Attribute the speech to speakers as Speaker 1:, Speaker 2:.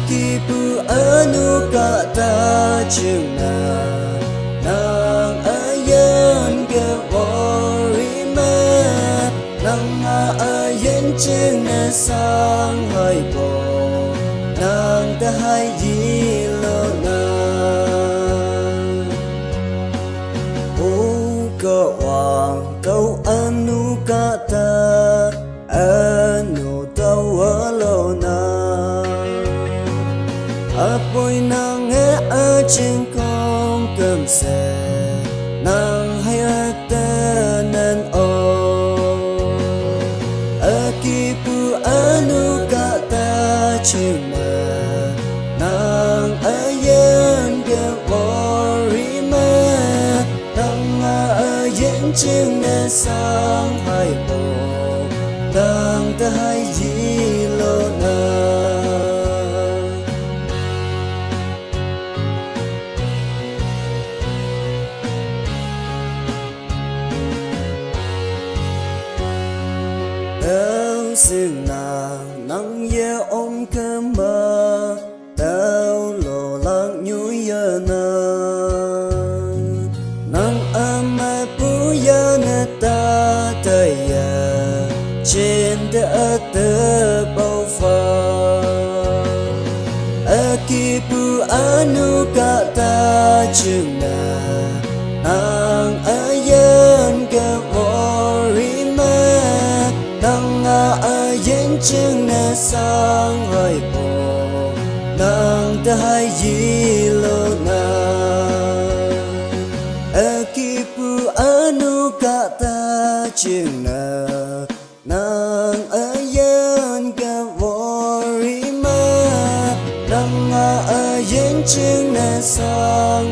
Speaker 1: Akibu anu kata cina nang ayan ke warima nang ayan cina sang hai bo nang tahai yilo na o ko wang kau anu kata anu tawalo na apoy nang a trên con cơm xe nang hay atanan o akipu anu kata cuma nang ayan ke morima nang ayan cina sang hai bo nang tahai yilo na tao xương nàng nắng ye ôm cơ mơ tao lộ lăng nhúi ya na nắng ama pu ya na ta tay ya trên đất tơ bao pha akipu anu kata cina nang ayan ke warima nang ayan cina sang hai bo nang tahai yilo na akipu anu kata cina nang ayan ke warima nang ayan cina sang